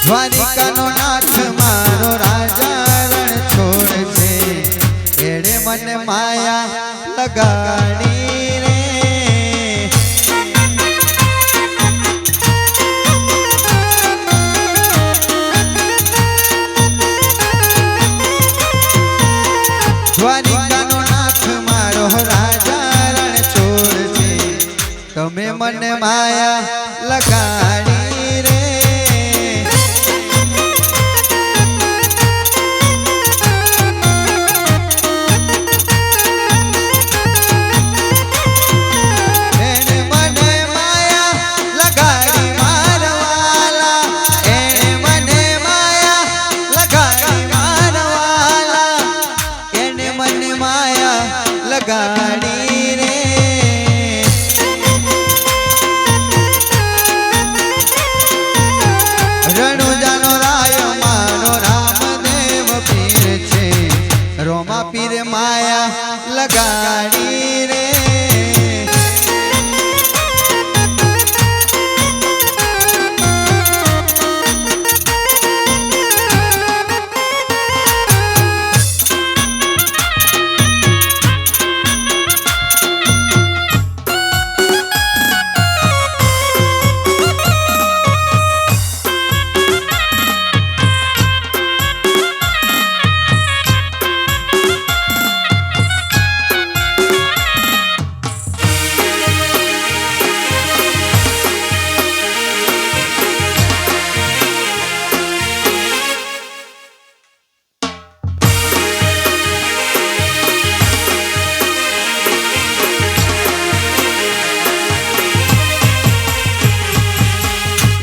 દ્વારિકાનો નાથ મારો રાજા રણ છોડ છે, એણે મને માયા લગાડી રે। દ્વારિકાનો નાથ મારો રાજા રણ છોડ છે, તમે મને માયા લગાડી રે। લગાડી રે રણુજાનો રાય મારો રામદેવ પીર છે, રોમા પીર માયા લગાડી રે।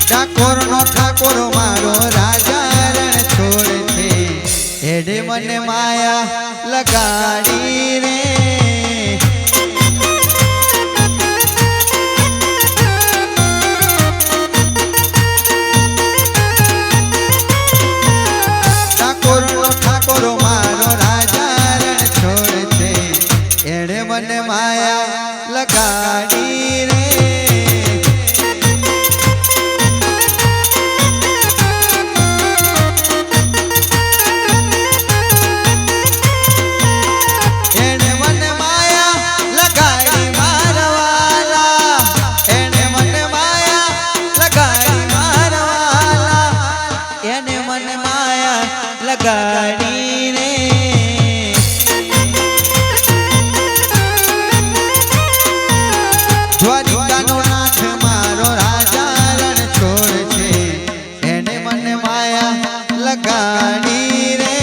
ઠાકોર મારો રાજા રણ છોડ છે, એણે મને માયા લગાડી રે। ઠાકોર મારો રાજા રણ છોડ છે, એણે મને માયા લગાડી રે। લગાડી રે દ્વારિકાનો નાથ મારો રાજા રણ છોડ છે, એને મને માયા લગાડી રે।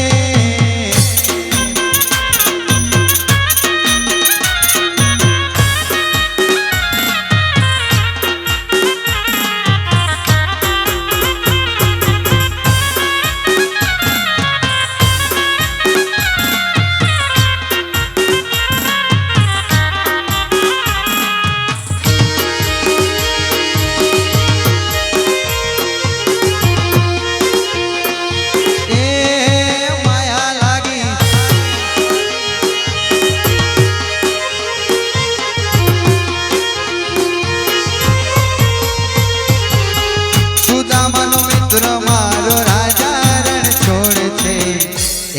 મારો રાજા રણ છોડ છે,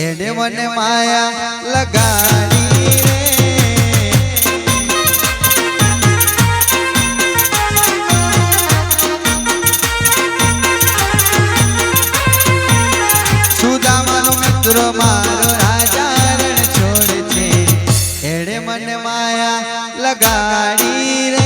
એને મને માયા લગાડી રે। સુદામાનો મિત્ર મારો રાજા રણ છોડ છે, એને મને માયા લગાડી રે।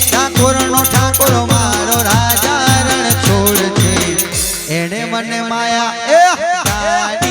ઠાકોર મારો રાજા રણ છોડ છે, એને મને માયા